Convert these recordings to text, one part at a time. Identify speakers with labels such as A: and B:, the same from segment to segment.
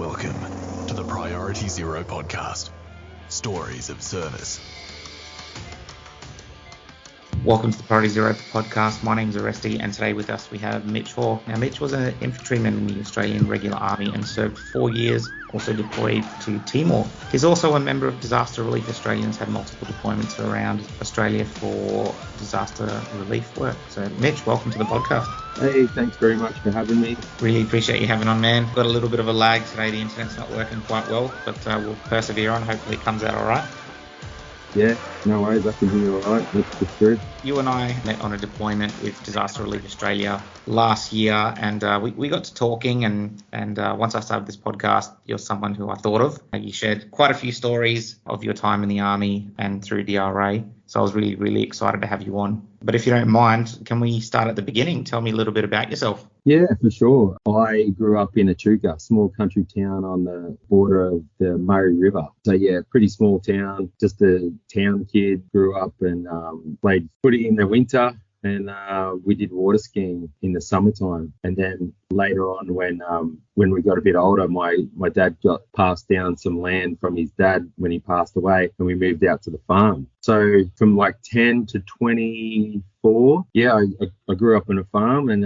A: Welcome to the Priority Zero podcast. Stories of service.
B: Welcome to the Priority Zero podcast. My name is Aresti, and today with us we have Mitch Haw. Now, Mitch was an infantryman in the Australian Regular Army and served 4 years, also deployed to Timor. He's also a member of Disaster Relief Australia and has had multiple deployments around Australia for disaster relief work. So, Mitch, welcome to the podcast.
C: Hey, thanks very much for having me.
B: Really appreciate you having on, man. Got a little bit of a lag today. The internet's not working quite well, but we'll persevere on. Hopefully it comes out all right.
C: Yeah, no worries, I can hear you all right. That's for sure.
B: You and I met on a deployment with Disaster Relief Australia last year, and we got to talking, and once I started this podcast, you're someone who I thought of. You shared quite a few stories of your time in the Army and through the RA, so I was really, really excited to have you on. But if you don't mind, can we start at the beginning? Tell me a little bit about yourself.
C: Yeah, for sure. I grew up in Echuca, small country town on the border of the Murray River. So yeah, pretty small town, just a town kid, grew up and played footy in the winter. And we did water skiing in the summertime. And then later on, when we got a bit older, my dad got passed down some land from his dad when he passed away, and we moved out to the farm. So from like 10 to 24, yeah, I grew up on a farm, and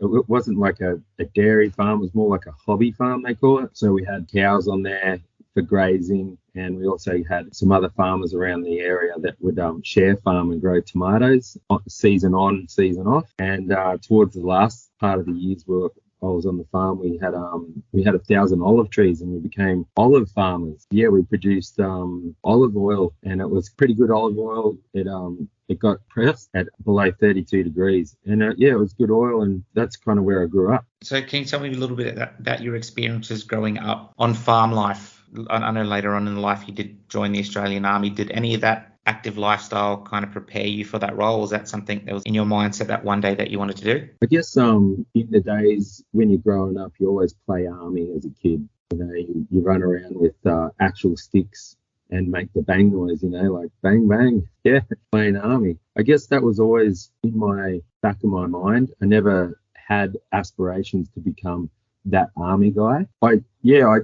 C: it wasn't like a dairy farm. It was more like a hobby farm, they call it. So we had cows on there for grazing, and we also had some other farmers around the area that would share farm and grow tomatoes season on, season off. And towards the last part of the years I was on the farm, we had 1,000 olive trees, and we became olive farmers. Yeah, we produced olive oil, and it was pretty good olive oil. It got pressed at below 32 degrees, and it was good oil, and that's kind of where I grew up.
B: So can you tell me a little bit about your experiences growing up on farm life? I know later on in life you did join the Australian Army. Did any of that active lifestyle kind of prepare you for that role? Was that something that was in your mindset that one day that you wanted to do?
C: I guess in the days when you're growing up, you always play army as a kid. You know, you run around with actual sticks and make the bang noise, like bang, bang. Yeah, playing army. I guess that was always in my back of my mind. I never had aspirations to become that army guy. I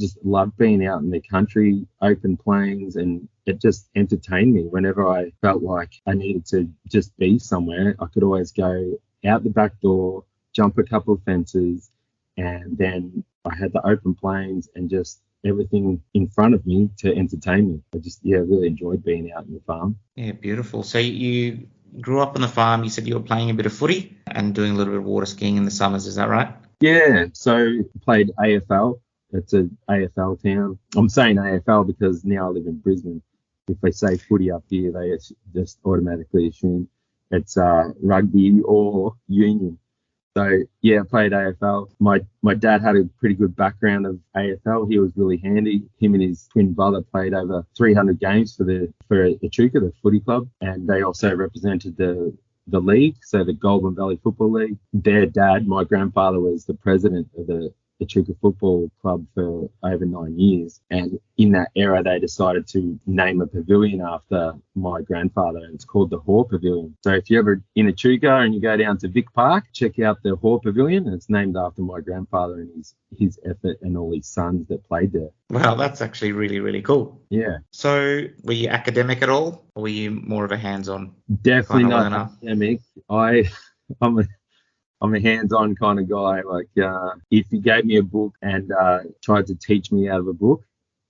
C: just loved being out in the country, open plains, and it just entertained me. Whenever I felt like I needed to just be somewhere, I could always go out the back door, jump a couple of fences, and then I had the open plains and just everything in front of me to entertain me. I just, really enjoyed being out in the farm. Yeah,
B: beautiful. So you grew up on the farm. You said you were playing a bit of footy and doing a little bit of water skiing in the summers. Is that right?
C: Yeah, so played AFL. It's an AFL town. I'm saying AFL because now I live in Brisbane. If they say footy up here, they just automatically assume it's rugby or union. So, yeah, I played AFL. My dad had a pretty good background of AFL. He was really handy. Him and his twin brother played over 300 games for Echuca, the footy club, and they also represented the league, so the Goulburn Valley Football League. Their dad, my grandfather, was the president of the Echuca Football Club for over 9 years, and in that era they decided to name a pavilion after my grandfather, and it's called the Haw Pavilion. So if you're ever in Echuca and you go down to Vic Park, check out the Haw Pavilion, and it's named after my grandfather and his effort and all his sons that played there.
B: Wow, that's actually really, really cool.
C: Yeah.
B: So were you academic at all, or were you more of a hands-on?
C: Definitely not academic. I'm a hands-on kind of guy. Like, if you gave me a book and tried to teach me out of a book,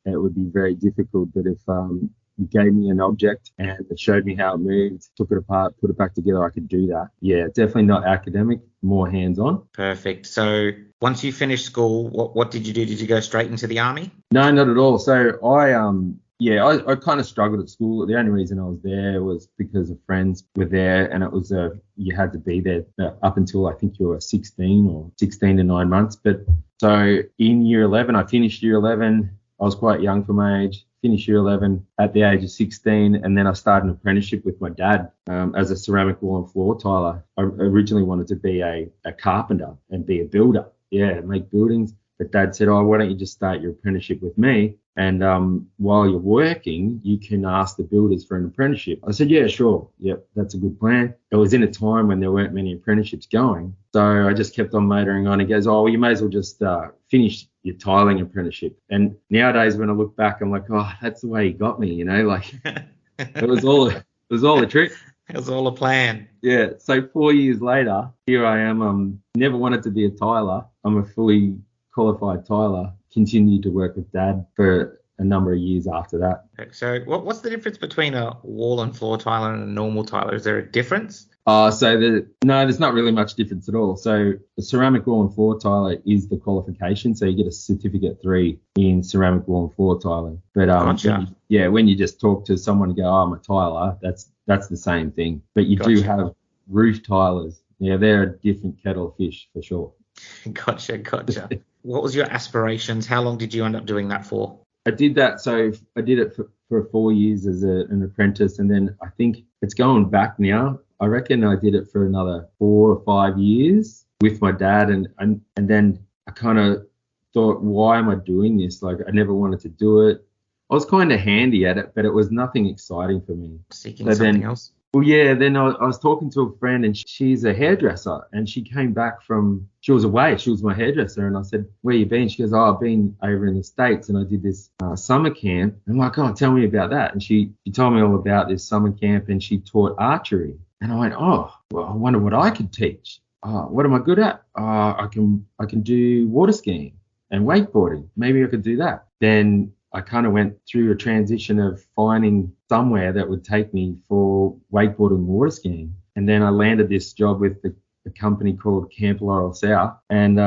C: it would be very difficult. But if you gave me an object and it showed me how it moved, took it apart, put it back together, I could do that. Yeah, definitely not academic, more hands-on.
B: Perfect. So once you finished school, what did you do? Did you go straight into the Army? No,
C: not at all. So I kind of struggled at school. The only reason I was there was because of friends were there, and it was you had to be there up until I think you were 16 to 9 months. But so in year 11, I finished year 11. I was quite young for my age. Finished year 11 at the age of 16, and then I started an apprenticeship with my dad as a ceramic wall and floor tiler. I originally wanted to be a carpenter and be a builder. Yeah, make buildings. But Dad said, why don't you just start your apprenticeship with me? And while you're working, you can ask the builders for an apprenticeship. I said, yeah, sure. Yep, that's a good plan. It was in a time when there weren't many apprenticeships going. So I just kept on motoring on. He goes, well, you may as well just finish your tiling apprenticeship. And nowadays when I look back, I'm like, oh, that's the way he got me, like it was all a trick.
B: It was all a plan.
C: Yeah. So 4 years later, here I am. Never wanted to be a tiler. I'm a fully qualified tiler. Continued to work with Dad for a number of years after that.
B: Okay, so what's the difference between a wall and floor tiler and a normal tiler? Is there a difference?
C: No, there's not really much difference at all. So the ceramic wall and floor tiler is the qualification. So you get a certificate 3 in ceramic wall and floor tiling. But
B: Gotcha.
C: when you just talk to someone and go, oh, I'm a tiler, that's the same thing. But you do have roof tilers. Yeah, they're a different kettle of fish for sure.
B: Gotcha. What was your aspirations? How long did you end up doing that for?
C: I did that. So I did it for 4 years as an apprentice. And then I think it's going back now. I reckon I did it for another 4 or 5 years with my dad. And then I kind of thought, why am I doing this? Like, I never wanted to do it. I was kind of handy at it, but it was nothing exciting for me.
B: Seeking something else?
C: Well, yeah, then I was talking to a friend and she's a hairdresser and she came back she was away. She was my hairdresser. And I said, where you been? She goes, oh, I've been over in the States and I did this summer camp. I'm like, oh, tell me about that. And she told me all about this summer camp and she taught archery. And I went, oh, well, I wonder what I could teach. What am I good at? I can do water skiing and wakeboarding. Maybe I could do that. Then I kind of went through a transition of finding somewhere that would take me for wakeboarding and water skiing. And then I landed this job with a company called Camp Laurel South. And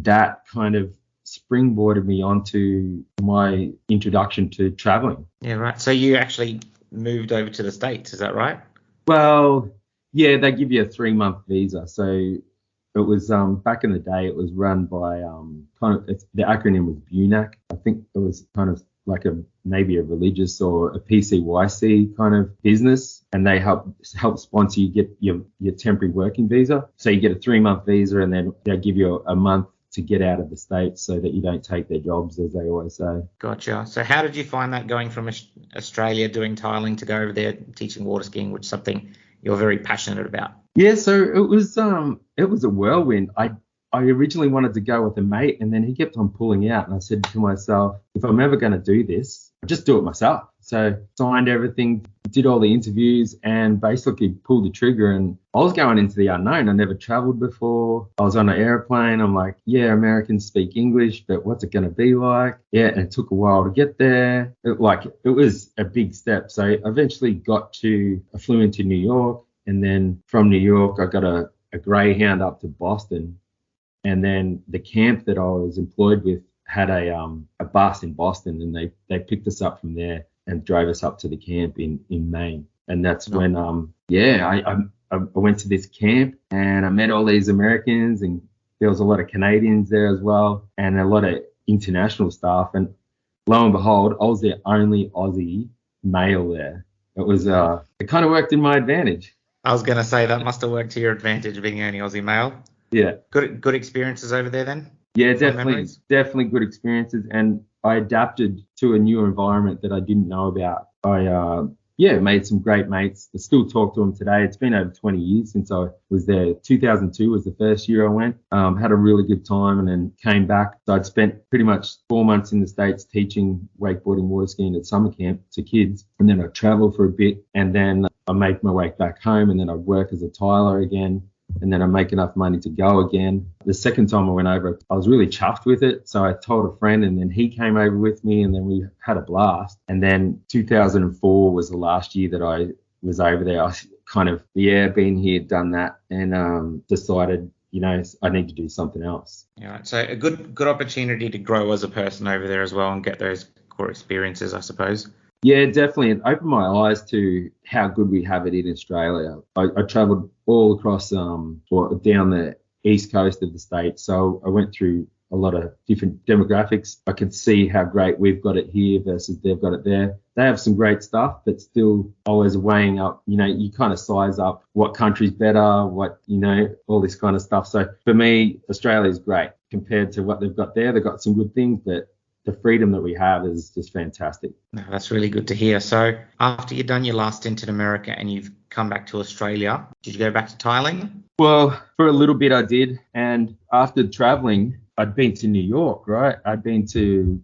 C: that kind of springboarded me onto my introduction to traveling.
B: Yeah, right. So you actually moved over to the States, is that right?
C: Well, yeah, they give you a 3-month visa. So it was back in the day, it was run by the acronym was BUNAC. I think it was kind of like maybe a religious or a PCYC kind of business, and they help sponsor you get your temporary working visa. So you get a 3-month visa, and then they give you a month to get out of the States so that you don't take their jobs, as they always say.
B: Gotcha. So how did you find that going from Australia doing tiling to go over there teaching water skiing, which is something you're very passionate about?
C: Yeah, so it was a whirlwind. I originally wanted to go with a mate, and then he kept on pulling out, and I said to myself, if I'm ever going to do this, I'll just do it myself. So signed everything, did all the interviews, and basically pulled the trigger. And I was going into the unknown. I never traveled before. I was on an airplane. I'm like, yeah, Americans speak English, but what's it going to be like? Yeah, and it took a while to get there. It was a big step. So I eventually I flew into New York, and then from New York, I got a Greyhound up to Boston. And then the camp that I was employed with had a bus in Boston, and they picked us up from there and drove us up to the camp in Maine. And that's when I went to this camp and I met all these Americans, and there was a lot of Canadians there as well, and a lot of international staff. And lo and behold, I was the only Aussie male there. It kind of worked in my advantage.
B: I was going to say that must have worked to your advantage, being the only Aussie male.
C: Yeah.
B: Good experiences over there then?
C: Yeah, definitely good experiences. And I adapted to a new environment that I didn't know about. I made some great mates. I still talk to them today. It's been over 20 years since I was there. 2002 was the first year I went. Had a really good time and then came back. So I'd spent pretty much 4 months in the States teaching wakeboarding, water skiing at summer camp to kids. And then I traveled for a bit, and then I made my way back home, and then I'd work as a tiler again. And then I make enough money to go again. The second time I went over, I was really chuffed with it. So I told a friend, and then he came over with me, and then we had a blast. And then 2004 was the last year that I was over there. I kind of, been here, done that, and decided, I need to do something else.
B: Yeah, right. So a good opportunity to grow as a person over there as well and get those core experiences, I suppose.
C: Yeah, definitely. It opened my eyes to how good we have it in Australia. I travelled all across down the east coast of the state. So I went through a lot of different demographics. I could see how great we've got it here versus they've got it there. They have some great stuff, but still always weighing up, you kind of size up what country's better, all this kind of stuff. So for me, Australia's great compared to what they've got there. They've got some good things, but the freedom that we have is just fantastic.
B: No, that's really good to hear. So after you've done your last stint in America and you've come back to Australia, did you go back to tiling?
C: Well, for a little bit I did. And after traveling, I'd been to New York, right? I'd been to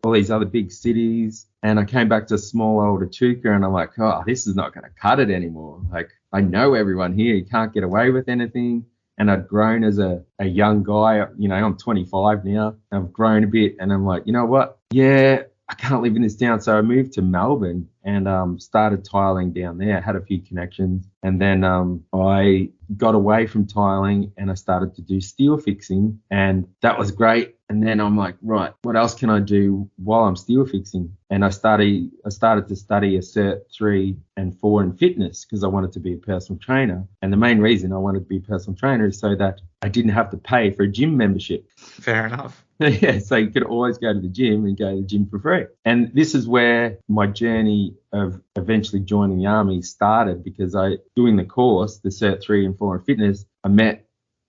C: all these other big cities, and I came back to small old Echuca, and I'm like, oh, this is not going to cut it anymore. Like, I know everyone here. You can't get away with anything. And I'd grown as a young guy. I'm 25 now. I've grown a bit, and I'm like, you know what? Yeah, I can't live in this town. So I moved to Melbourne and started tiling down there. I had a few connections. And then I got away from tiling and I started to do steel fixing. And that was great. And then I'm like, right, what else can I do while I'm steel fixing? And I started to study a Cert 3 and 4 in fitness because I wanted to be a personal trainer. And the main reason I wanted to be a personal trainer is so that I didn't have to pay for a gym membership.
B: Fair enough.
C: Yeah, so you could always go to the gym and go to the gym for free. And this is where my journey of eventually joining the army started, because doing the course, the Cert 3 and 4 in fitness, I met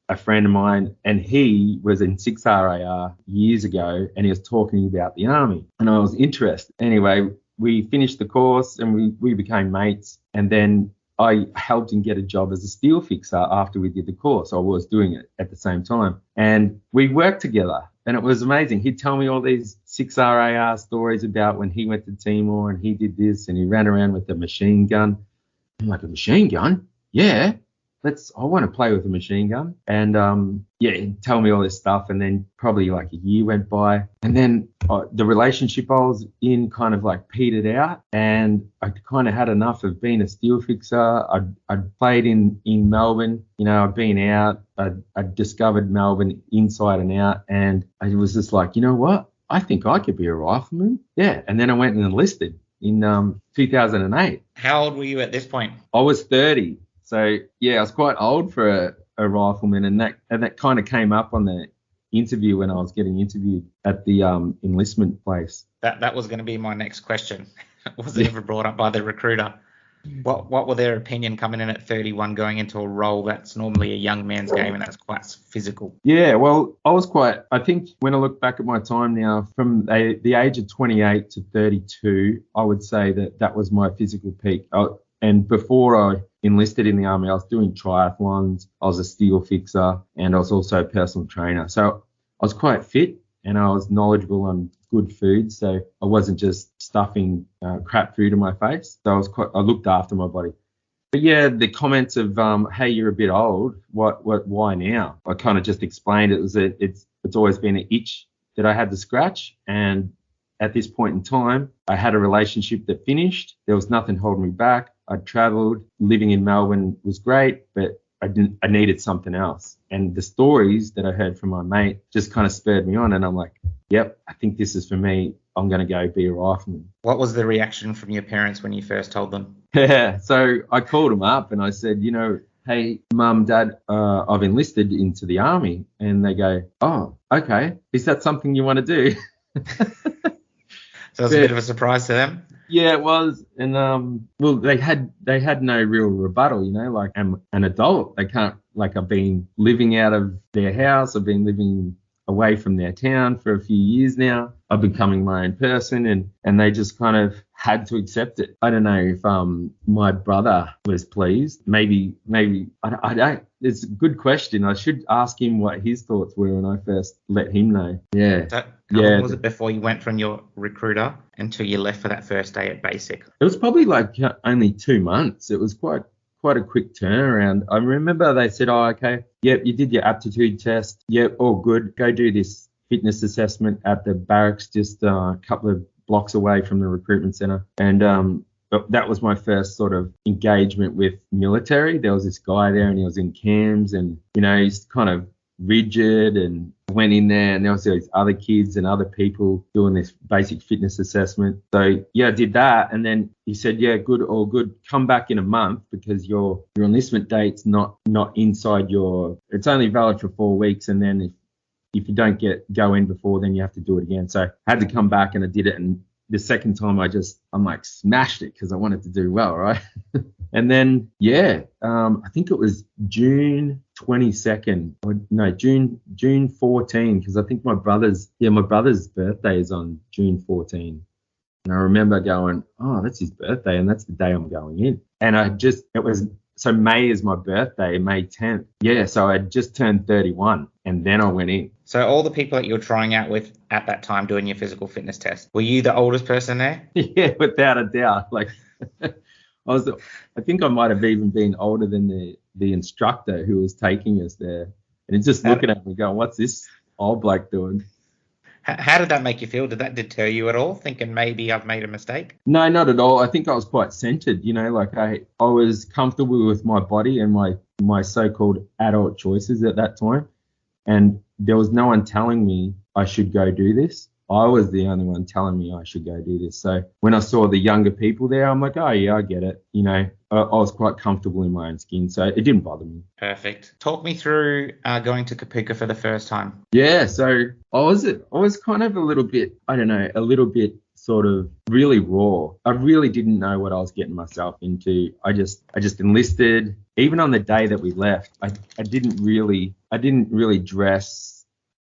C: a friend of mine, and he was in 6 RAR years ago, and he was talking about the army, and I was interested. Anyway, we finished the course and we became mates, and then I helped him get a job as a steel fixer after we did the course. I was doing it at the same time, and we worked together. And it was amazing. He'd tell me all these 6 RAR stories about when he went to Timor and he did this and he ran around with a machine gun. I'm like, a machine gun? Yeah, I want to play with a machine gun. And he'd tell me all this stuff. And then probably like a year went by. And then the relationship I was in kind of like petered out. And I kind of had enough of being a steel fixer. I'd played in Melbourne. I'd been out. I'd discovered Melbourne inside and out. And I was just like, you know what? I think I could be a rifleman. Yeah. And then I went and enlisted in 2008.
B: How old were you at this point?
C: I was 30. So, yeah, I was quite old for a rifleman, and that kind of came up on the interview when I was getting interviewed at the enlistment place.
B: That was going to be my next question. Was it ever brought up by the recruiter? What were their opinion coming in at 31 going into a role that's normally a young man's game and that's quite physical?
C: Yeah, well, I think when I look back at my time now, from the age of 28 to 32, I would say that was my physical peak. And before I enlisted in the army, I was doing triathlons, I was a steel fixer, and I was also a personal trainer. So I was quite fit and I was knowledgeable on good food. So I wasn't just stuffing crap food in my face. So I looked after my body. But yeah, the comments of, hey, you're a bit old. Why now? I kind of just explained it's always been an itch that I had to scratch. And at this point in time, I had a relationship that finished. There was nothing holding me back. I traveled. Living in Melbourne was great, but I needed something else. And the stories that I heard from my mate just kind of spurred me on. And I'm like, yep, I think this is for me. I'm going to go be a rifleman.
B: What was the reaction from your parents when you first told them?
C: Yeah, so I called them up and I said, hey, Mum, Dad, I've enlisted into the army. And they go, oh, okay. Is that something you want to do?
B: So it was a bit of a surprise to them.
C: Yeah, it was. And well, they had no real rebuttal, like I'm an adult. They can't, like, I've been living out of their house. I've been living away from their town for a few years now. I'm becoming my own person, and they just kind of had to accept it. I don't know if my brother was pleased. Maybe I don't. It's a good question. I should ask him what his thoughts were when I first let him know. Yeah.
B: How long was it before you went from your recruiter until you left for that first day at basic?
C: It was probably like only 2 months. It was quite a quick turnaround. I remember they said, oh, okay, yep, you did your aptitude test. Yep, all good. Go do this fitness assessment at the barracks just a couple of blocks away from the recruitment center. And that was my first sort of engagement with military. There was this guy there and he was in cams and, he's kind of rigid, and went in there and there was these other kids and other people doing this basic fitness assessment. So yeah, I did that, and then he said, yeah, good, all good. Come back in a month because your enlistment date's not inside it's only valid for 4 weeks, and then if you don't go in before, then you have to do it again. So I had to come back and I did it, and the second time I'm like smashed it because I wanted to do well, right? And then, yeah, I think it was June 22nd, June 14, because I think my brother's birthday is on June 14. And I remember going, oh, that's his birthday, and that's the day I'm going in. And it was So May is my birthday, May 10th. Yeah, so I just turned 31 and then I went in.
B: So all the people that you were trying out with at that time doing your physical fitness test, were you the oldest person there?
C: Yeah, without a doubt. Like I think I might have even been older than the instructor who was taking us there. And he's just looking at me going, what's this old bloke doing?
B: How did that make you feel? Did that deter you at all, thinking maybe I've made a mistake?
C: No, not at all. I think I was quite centered, like I was comfortable with my body and my so-called adult choices at that time. And there was no one telling me I should go do this. I was the only one telling me I should go do this. So when I saw the younger people there, I'm like, oh, yeah, I get it. I was quite comfortable in my own skin, so it didn't bother me.
B: Perfect. Talk me through going to Kapuka for the first time.
C: Yeah, so I was kind of a little bit sort of really raw. I really didn't know what I was getting myself into. I just enlisted. Even on the day that we left, I didn't really dress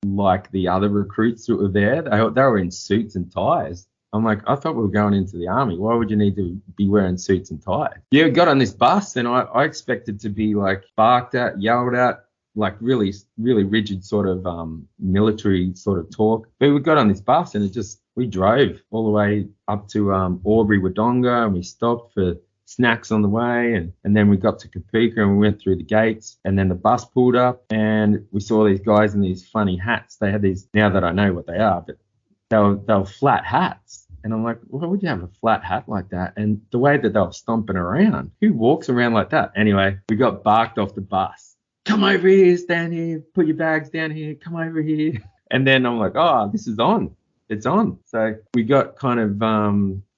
C: like the other recruits that were there. They were in suits and ties. I'm like, I thought we were going into the army. Why would you need to be wearing suits and ties? Yeah, we got on this bus and I expected to be like barked at, yelled at, like really, really rigid sort of military sort of talk. But we got on this bus and we drove all the way up to Albury Wodonga, and we stopped for snacks on the way, and then we got to Kapuka and we went through the gates, and then the bus pulled up and we saw these guys in these funny hats. They had these, now that I know what they are, but they were flat hats. And I'm like, why would you have a flat hat like that? And the way that they were stomping around, who walks around like that? Anyway, we got barked off the bus. Come over here, stand here, put your bags down here, come over here. And then I'm like, oh, this is on. It's on. So we got kind of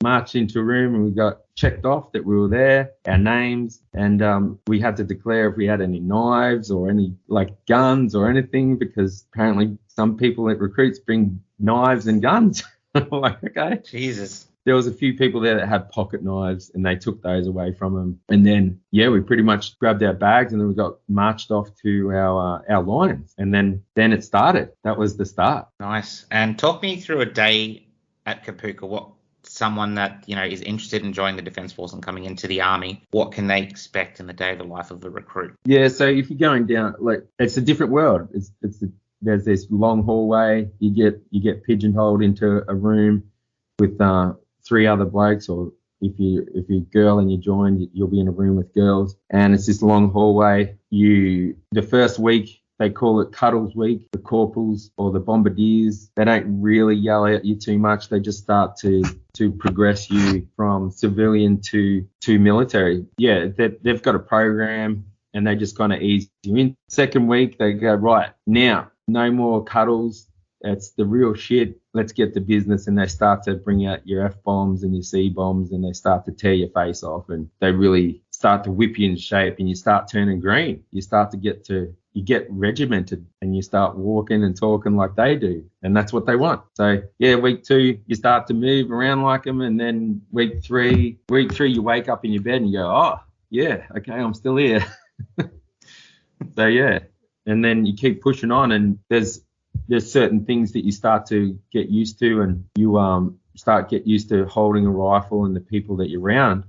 C: marched into a room and we got checked off that we were there, our names, and we had to declare if we had any knives or any like guns or anything, because apparently some people at recruits bring knives and guns. I'm like, okay.
B: Jesus.
C: There was a few people there that had pocket knives and they took those away from them. And then, yeah, we pretty much grabbed our bags and then we got marched off to our lines. And then it started. That was the start.
B: Nice. And talk me through a day at Kapuka. What someone that, is interested in joining the Defence Force and coming into the Army, what can they expect in the day of the life of the recruit? Yeah,
C: so if you're going down, like, it's a different world. There's this long hallway. You get pigeonholed into a room with 3 other blokes, or if you're a girl and you join, you'll be in a room with girls. And it's this long hallway. The first week, they call it Cuddles Week. The corporals or the bombardiers, they don't really yell at you too much. They just start to progress you from civilian to military. Yeah, they've got a program and they just kind of ease you in. Second week, they go, right, now, no more cuddles. It's the real shit. Let's get to business. And they start to bring out your F-bombs and your C-bombs, and they start to tear your face off, and they really start to whip you in shape, and you start turning green. You get regimented, and you start walking and talking like they do. And that's what they want. So, yeah, week 2, you start to move around like them. And then week 3, you wake up in your bed and you go, oh, yeah, okay, I'm still here. So, yeah. And then you keep pushing on, and there's certain things that you start to get used to, and you start get used to holding a rifle and the people that you're around.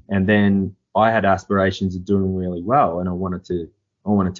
C: And then I had aspirations of doing really well, and I wanted to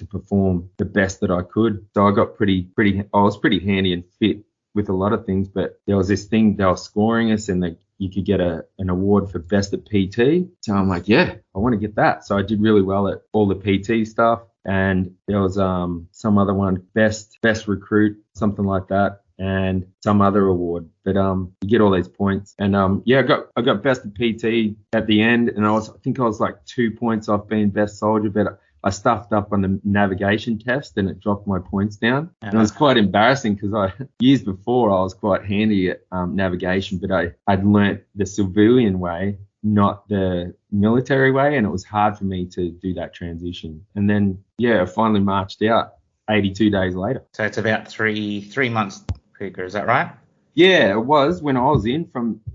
C: perform the best that I could. So I got I was pretty handy and fit with a lot of things, but there was this thing, they were scoring us, and you could get an award for best at PT. So I'm like, yeah, I want to get that. So I did really well at all the PT stuff. And there was some other one, best recruit, something like that, and some other award. But you get all these points. And I got best at PT at the end, and I think I was like 2 points off being best soldier, but I stuffed up on the navigation test and it dropped my points down. And it was quite embarrassing because years before I was quite handy at navigation, but I'd learnt the civilian way, not the military way, and it was hard for me to do that transition. And then, yeah, I finally marched out 82 days later.
B: So it's about three months quicker, is that right?
C: Yeah, it was when I was in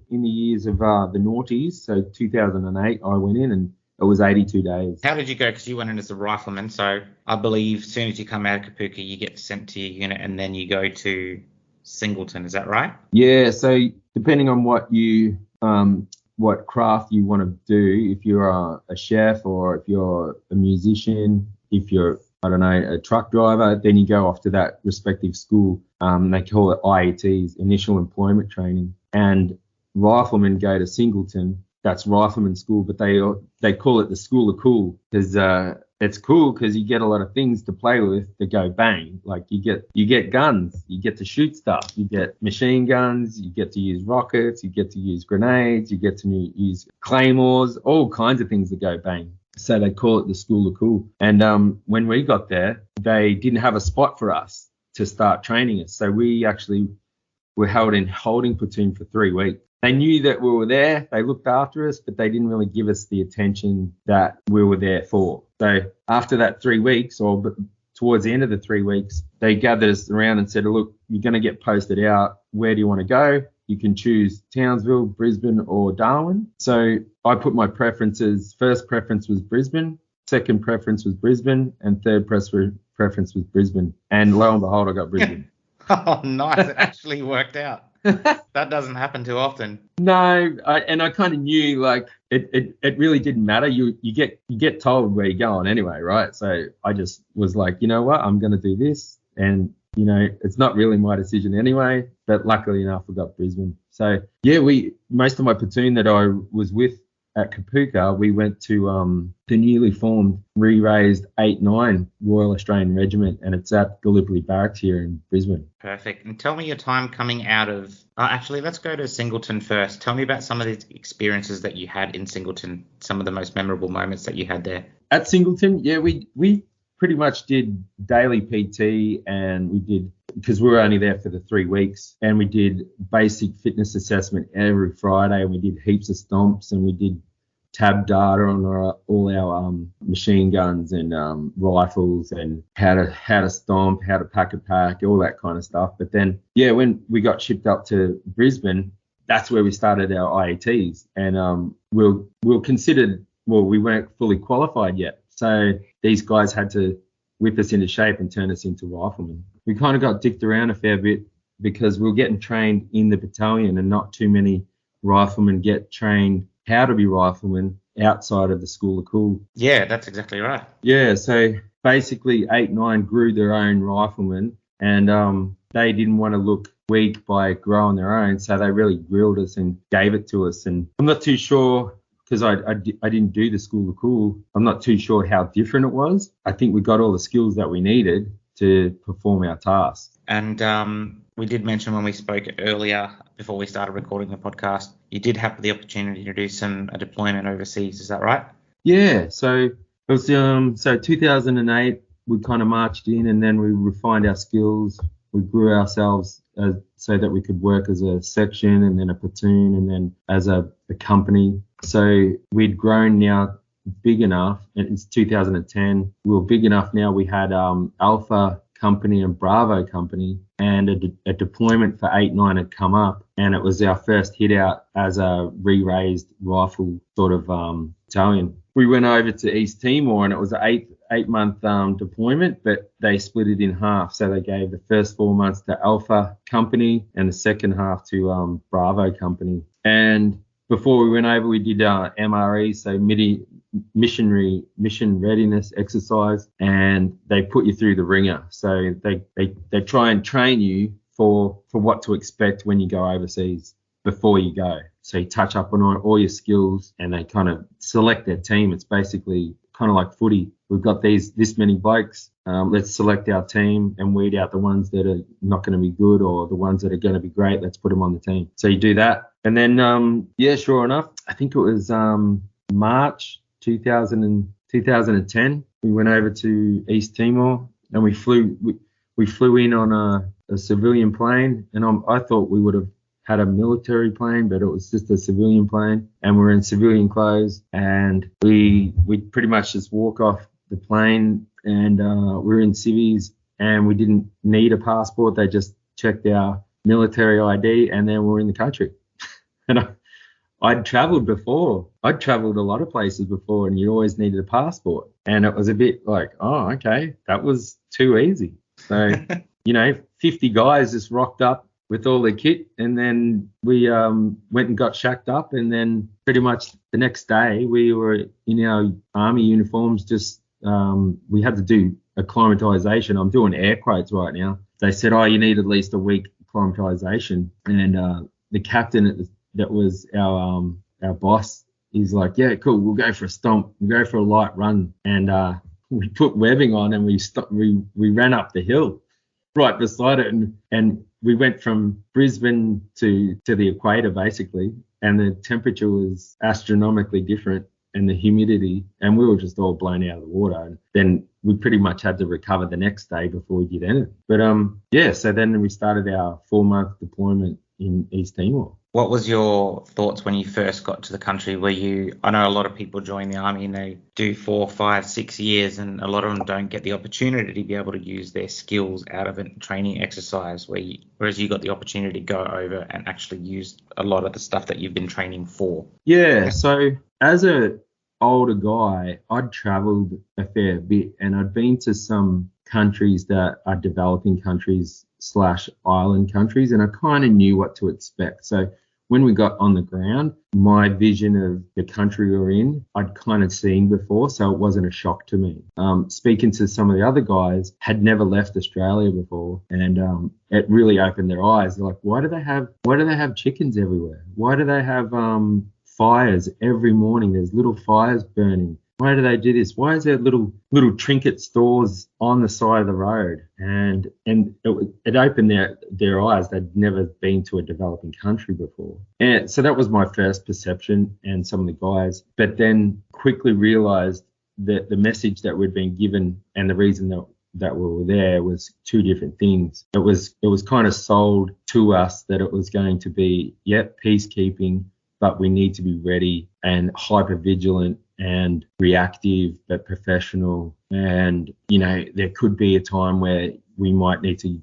C: the years of the noughties. So 2008, I went in and it was 82 days.
B: How did you go? Because you went in as a rifleman, so I believe as soon as you come out of Kapuka, you get sent to your unit and then you go to Singleton, is that right?
C: Yeah, so depending on what what craft you want to do. If you're a chef, or if you're a musician, if you're, I don't know, a truck driver, then you go off to that respective school. They call it IETs, Initial Employment Training. And riflemen go to Singleton. That's Rifleman School, but they call it the School of Cool, because it's cool because you get a lot of things to play with that go bang. Like you get guns, you get to shoot stuff, you get machine guns, you get to use rockets, you get to use grenades, you get to use claymores, all kinds of things that go bang. So they call it the School of Cool. And when we got there, they didn't have a spot for us to start training us. So we actually were held in holding platoon for 3 weeks. They knew that we were there, they looked after us, but they didn't really give us the attention that we were there for. So after that 3 weeks, or towards the end of the 3 weeks, they gathered us around and said, look, you're going to get posted out. Where do you want to go? You can choose Townsville, Brisbane, or Darwin. So I put my preferences. First preference was Brisbane, second preference was Brisbane, and third preference was Brisbane. And lo and behold, I got Brisbane.
B: Oh, nice. It actually worked out. That doesn't happen too often.
C: No, I kind of knew, like, it really didn't matter. You get told where you're going anyway, right? So I just was like, you know what, I'm going to do this, and you know, it's not really my decision anyway. But luckily enough, I got Brisbane. So yeah, most of my platoon that I was with at Kapuka, we went to the newly formed, re-raised 8-9 Royal Australian Regiment, and it's at Gallipoli Barracks here in Brisbane.
B: Perfect. And tell me your time coming out of... actually, let's go to Singleton first. Tell me about some of the experiences that you had in Singleton, some of the most memorable moments that you had there.
C: At Singleton, yeah, we pretty much did daily PT, and we did, because we were only there for the 3 weeks, and we did basic fitness assessment every Friday, and we did heaps of stomps, and we did tab data on all our machine guns and rifles, and how to stomp, how to pack a pack, all that kind of stuff. But then, yeah, when we got shipped up to Brisbane, that's where we started our IATs, and we were considered, well, we weren't fully qualified yet. So these guys had to whip us into shape and turn us into riflemen. We kind of got dicked around a fair bit because we were getting trained in the battalion, and not too many riflemen get trained how to be riflemen outside of the School of Cool.
B: Yeah, that's exactly right.
C: Yeah, so basically 8-9 grew their own riflemen, and they didn't want to look weak by growing their own, so they really grilled us and gave it to us. And I'm not too sure, because I didn't do the School of Cool, I'm not too sure how different it was. I think we got all the skills that we needed to perform our tasks.
B: And we did mention when we spoke earlier, before we started recording the podcast, you did have the opportunity to do a deployment overseas. Is that right?
C: Yeah. So it was 2008. We kind of marched in, and then we refined our skills. We grew ourselves so that we could work as a section, and then a platoon, and then as a company. So we'd grown now big enough, and it's 2010. We were big enough now. We had Alpha Company and Bravo Company, and a deployment for 8-9 had come up, and it was our first hit out as a re-raised rifle sort of battalion. We went over to East Timor, and it was an eight-month deployment, but they split it in half. So they gave the first 4 months to Alpha Company and the second half to Bravo Company. And before we went over, we did MRE, so mission readiness exercise, and they put you through the ringer. So they try and train you for what to expect when you go overseas before you go. So you touch up on all your skills, and they kind of select their team. It's basically kind of like footy. We've got this many blokes. Let's select our team and weed out the ones that are not going to be good, or the ones that are going to be great. Let's put them on the team. So you do that. And then, sure enough, I think it was March 2010. We went over to East Timor, and we flew in on a civilian plane. And I thought we would have had a military plane, but it was just a civilian plane, and we're in civilian clothes, and we pretty much just walk off the plane, and we're in civvies, and we didn't need a passport. They just checked our military ID, and then we're in the country. And I'd traveled before. I'd traveled a lot of places before, and you always needed a passport, and it was a bit like, oh, okay, that was too easy. So 50 guys just rocked up with all the kit, and then we went and got shacked up, and then pretty much the next day we were in our army uniforms. Just we had to do acclimatization. I'm doing air quotes right now. They said, "Oh, you need at least a week acclimatization," and the captain that was our boss, he's like, "Yeah, cool. We'll go for a stomp. We'll go for a light run," and we put webbing on and we ran up the hill right beside it, and we went from Brisbane to the equator basically, and the temperature was astronomically different and the humidity, and we were just all blown out of the water. And then we pretty much had to recover the next day before we did anything. But so then we started our 4-month deployment in East Timor.
B: What was your thoughts when you first got to the country? I know a lot of people join the army and they do 4, 5, 6 years, and a lot of them don't get the opportunity to be able to use their skills out of a training exercise, whereas you got the opportunity to go over and actually use a lot of the stuff that you've been training for.
C: Yeah, so as a older guy, I'd traveled a fair bit, and I'd been to some countries that are developing countries / island countries, and I kind of knew what to expect. So when we got on the ground, my vision of the country we were in, I'd kind of seen before, so it wasn't a shock to me. Speaking to some of the other guys, had never left Australia before, and it really opened their eyes. They're like, why do they have chickens everywhere? Why do they have fires every morning? There's little fires burning. Why do they do this? Why is there little trinket stores on the side of the road? And it opened their eyes. They'd never been to a developing country before. And so that was my first perception, and some of the guys. But then quickly realized that the message that we'd been given and the reason that we were there was two different things. It was kind of sold to us that it was going to be, peacekeeping, but we need to be ready and hyper vigilant and reactive but professional. And, there could be a time where we might need to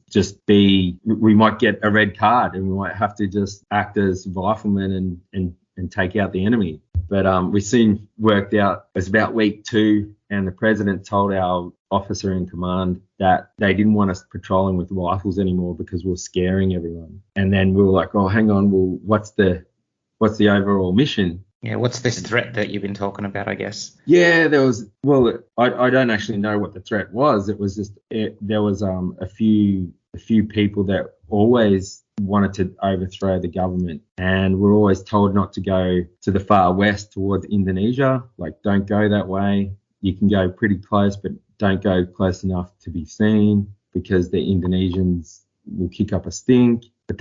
C: we might get a red card and we might have to just act as riflemen and take out the enemy. But we soon worked out, it was about week 2, and the president told our officer in command that they didn't want us patrolling with rifles anymore because we were scaring everyone. And then we were like, oh, hang on, well, what's the overall mission?
B: Yeah, what's this threat that you've been talking about, I guess?
C: Yeah, I don't actually know what the threat was. It was just, there was a few people that always wanted to overthrow the government, and we're always told not to go to the far west towards Indonesia. Like, don't go that way. You can go pretty close, but don't go close enough to be seen because the Indonesians will kick up a stink. But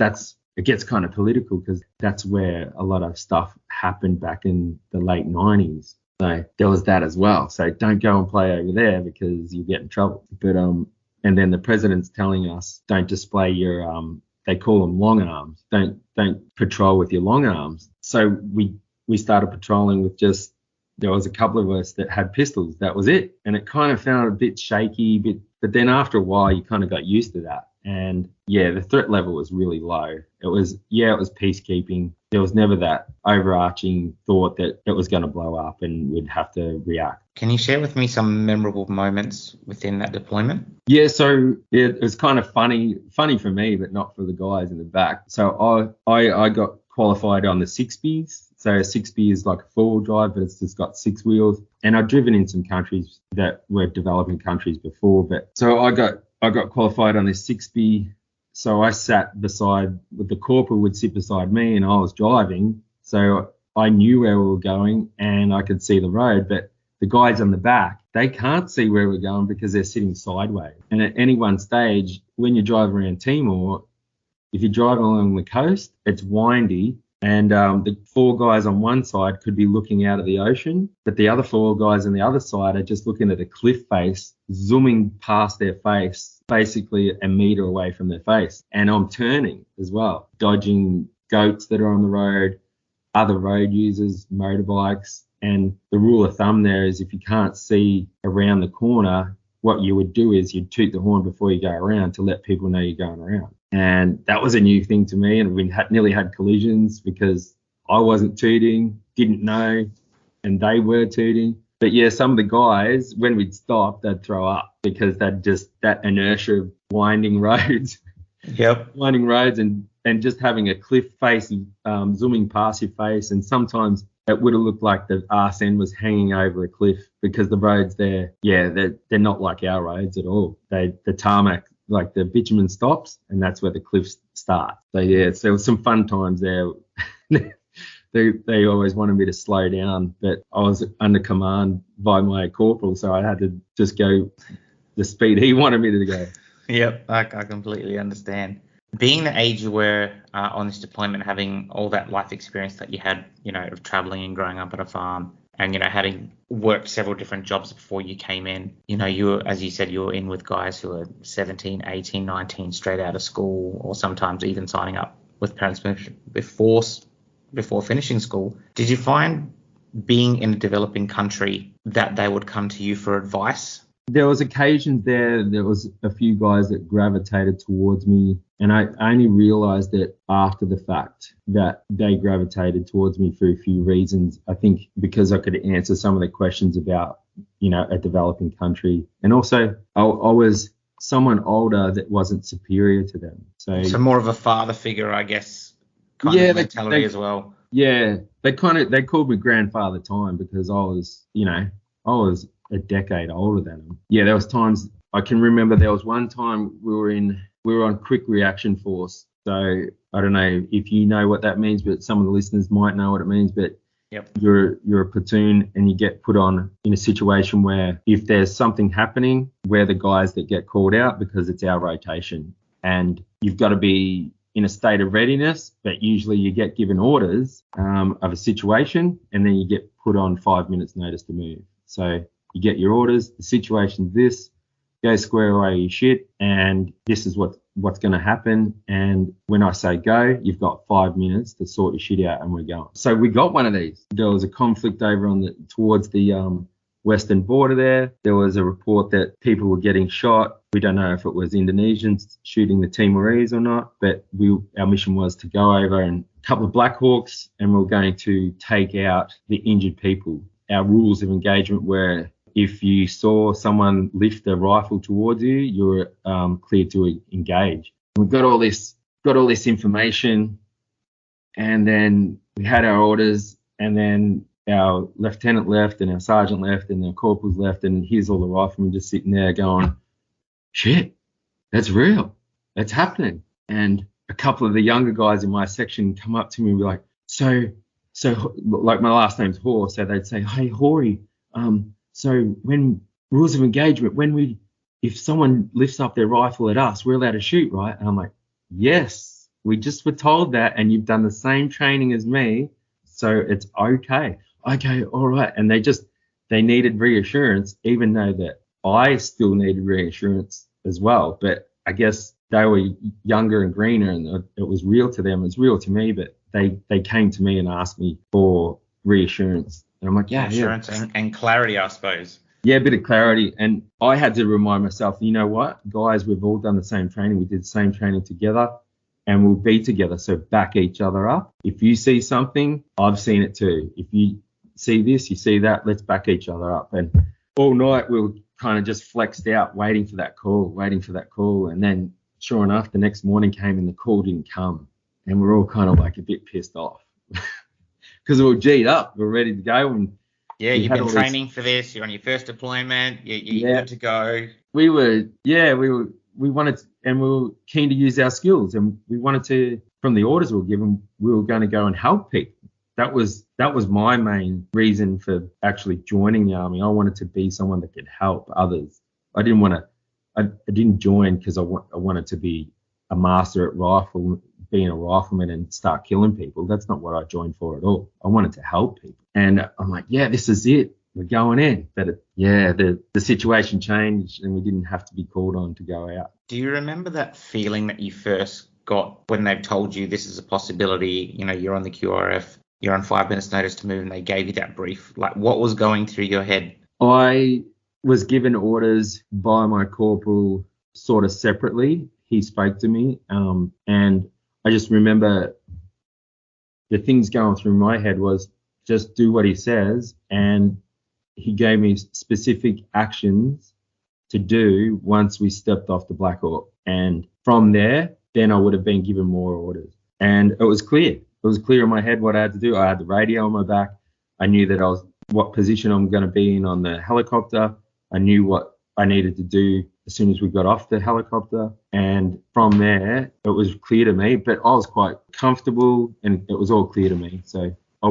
C: it gets kind of political because that's where a lot of stuff happened back in the late 90s. So there was that as well. So don't go and play over there because you get in trouble. But and then the president's telling us, don't display your they call them long arms. Don't patrol with your long arms. So we started patrolling with there was a couple of us that had pistols. That was it. And it kind of felt a bit shaky, but then after a while you kind of got used to that. And the threat level was really low. It was peacekeeping. There was never that overarching thought that it was going to blow up and we'd have to react.
B: Can you share with me some memorable moments within that deployment?
C: Yeah, so it was kind of funny for me, but not for the guys in the back. So I got qualified on the 6Bs. So a 6B is like a 4-wheel drive, but it's just got 6 wheels. And I've driven in some countries that were developing countries before. But so I got qualified on this 6B. So I sat the corporal would sit beside me and I was driving. So I knew where we were going and I could see the road. But the guys on the back, they can't see where we're going because they're sitting sideways. And at any one stage, when you drive around Timor, if you're driving along the coast, it's windy. And the 4 guys on one side could be looking out at the ocean, but the other 4 guys on the other side are just looking at a cliff face, zooming past their face, basically a meter away from their face. And I'm turning as well, dodging goats that are on the road, other road users, motorbikes. And the rule of thumb there is if you can't see around the corner, what you would do is you'd toot the horn before you go around to let people know you're going around. And that was a new thing to me. And we nearly had collisions because I wasn't tooting, didn't know, and they were tooting. But some of the guys, when we'd stop, they'd throw up because they'd just that inertia of winding roads.
B: Yep.
C: Winding roads and and just having a cliff face zooming past your face, and sometimes it would have looked like the arse end was hanging over a cliff because the roads there, they're not like our roads at all. The tarmac, like the bitumen stops, and that's where the cliffs start. So yeah, so there was some fun times there. They always wanted me to slow down, but I was under command by my corporal, so I had to just go the speed he wanted me to go.
B: Yep, I completely understand. Being the age you were on this deployment, having all that life experience that you had, of traveling and growing up at a farm, and, having worked several different jobs before you came in, you were, as you said, you were in with guys who were 17, 18, 19, straight out of school, or sometimes even signing up with parents' permission before finishing school. Did you find being in a developing country that they would come to you for advice?
C: There was occasions there was a few guys that gravitated towards me, and I only realized it after the fact that they gravitated towards me for a few reasons. I think because I could answer some of the questions about, a developing country, and also I was someone older that wasn't superior to them. So
B: more of a father figure, I guess, kind of mentality as well.
C: Yeah, they called me grandfather time because I was a decade older than them. Yeah, there was times I can remember. There was one time we were on quick reaction force. So I don't know if you know what that means, but some of the listeners might know what it means. But
B: yep.
C: You're a platoon and you get put on in a situation where if there's something happening, we're the guys that get called out because it's our rotation, and you've got to be in a state of readiness. But usually you get given orders of a situation, and then you get put on 5 minutes notice to move. So you get your orders, the situation's this, go square away your shit, and this is what's going to happen. And when I say go, you've got 5 minutes to sort your shit out, and we're going. So we got one of these. There was a conflict over towards the western border there. There was a report that people were getting shot. We don't know if it was Indonesians shooting the Timorese or not, but our mission was to go over and a couple of Black Hawks, and we were going to take out the injured people. Our rules of engagement were if you saw someone lift a rifle towards you, you were cleared to engage. We got all this information, and then we had our orders, and then our lieutenant left, and our sergeant left, and our corporals left, and here's all the riflemen just sitting there going, shit, that's real, that's happening. And a couple of the younger guys in my section come up to me and be like, so like my last name's Haw, so they'd say, hey, Hawry, so when rules of engagement, if someone lifts up their rifle at us, we're allowed to shoot, right? And I'm like, yes, we just were told that, and you've done the same training as me, so it's okay. Okay, all right. And they needed reassurance, even though that I still needed reassurance as well. But I guess they were younger and greener, and it was real to them. It's real to me, but they came to me and asked me for reassurance. And I'm like,
B: reassurance and clarity, I suppose.
C: Yeah, a bit of clarity. And I had to remind myself, you know what, guys, we've all done the same training. We did the same training together, and we'll be together. So back each other up. If you see something, I've seen it too. If you see this, you see that, let's back each other up. And all night we were kind of just flexed out, waiting for that call. And then sure enough, the next morning came and the call didn't come. And we're all kind of like a bit pissed off because we were G'd up, we were ready to go. And
B: yeah, you've been training for this. You're on your first deployment. You're good to go.
C: We wanted to, and we were keen to use our skills, and we wanted to, from the orders we were given, we were going to go and help people. That was my main reason for actually joining the army. I wanted to be someone that could help others. I didn't join because I wanted to be a master at being a rifleman and start killing people. That's not what I joined for at all. I wanted to help people. And I'm like, yeah, this is it. We're going in. But the situation changed, and we didn't have to be called on to go out.
B: Do you remember that feeling that you first got when they've told you this is a possibility? You're on the QRF, you're on 5 minutes notice to move, and they gave you that brief. Like, what was going through your head?
C: I was given orders by my corporal sort of separately. He spoke to me, and I just remember the things going through my head was just do what he says, and he gave me specific actions to do once we stepped off the Black Hawk. And from there, then I would have been given more orders. and it was clear. It was clear in my head what I had to do. I had the radio on my back. I knew that what position I'm going to be in on the helicopter. I knew what I needed to do as soon as we got off the helicopter. And from there, it was clear to me, but I was quite comfortable and it was all clear to me. So there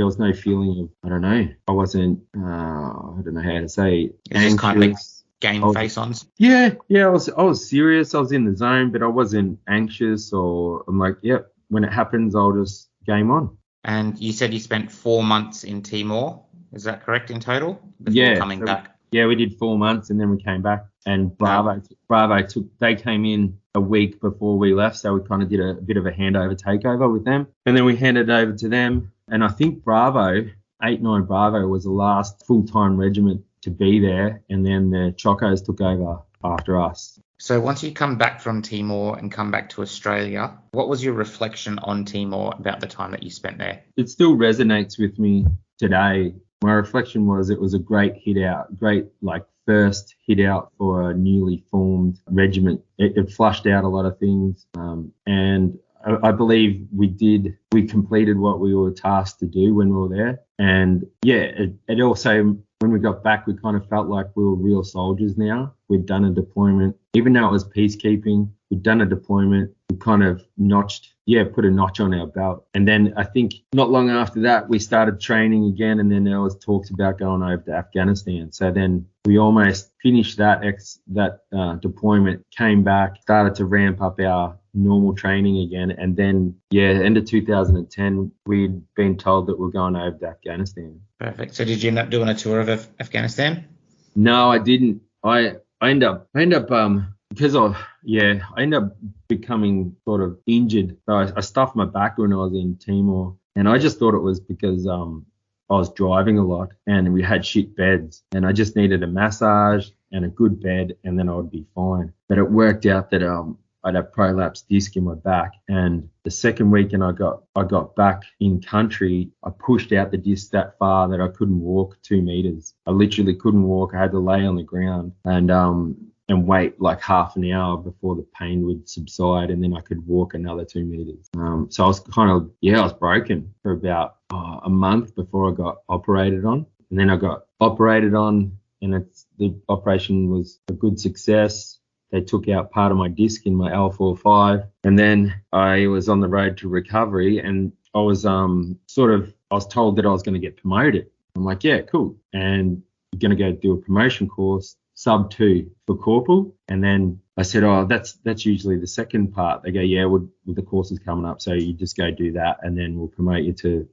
C: was no feeling of, I don't know, I wasn't, I don't know how to say,
B: just kind of like game face-ons.
C: Yeah, I was serious. I was in the zone, but I wasn't anxious or I'm like, yep, when it happens, I'll just game on.
B: And you said you spent 4 months in Timor. Is that correct in total? Before coming back?
C: Yeah, we did 4 months and then we came back. And Bravo they came in a week before we left, so we kind of did a bit of a handover takeover with them. And then we handed over to them. And I think 89 Bravo was the last full-time regiment to be there. And then the Chocos took over after us.
B: So once you come back from Timor and come back to Australia, what was your reflection on Timor about the time that you spent there?
C: It still resonates with me today. My reflection was it was a great hit out, first hit out for a newly formed regiment. It flushed out a lot of things, and I believe we completed what we were tasked to do when we were there. And it also, when we got back, we kind of felt like we were real soldiers now. We'd done a deployment, even though it was peacekeeping, we'd done a deployment. We kind of put a notch on our belt. And then I think not long after that, we started training again. And then there was talks about going over to Afghanistan. So then we almost finished that deployment, came back, started to ramp up our normal training again. And then, end of 2010, we'd been told that we're going over to Afghanistan.
B: Perfect. So did you end up doing a tour of Afghanistan?
C: No, I didn't. I end up because I ended up becoming sort of injured. So I stuffed my back when I was in Timor, and I just thought it was because I was driving a lot and we had shit beds, and I just needed a massage and a good bed, and then I would be fine. But it worked out that I'd have prolapsed disc in my back, and the second weekend I got back in country, I pushed out the disc that far that I couldn't walk 2 meters. I literally couldn't walk. I had to lay on the ground and wait like half an hour before the pain would subside, and then I could walk another 2 meters. So I was I was broken for about a month before I got operated on, and then I got operated on, and the operation was a good success. They took out part of my disc in my L4-5, and then I was on the road to recovery, and I was I was told that I was going to get promoted. I'm like, yeah, cool. And you're going to go do a promotion course, sub 2 for corporal. And then I said, oh, that's usually the second part. They go, yeah, well, the course is coming up, so you just go do that, and then we'll promote you to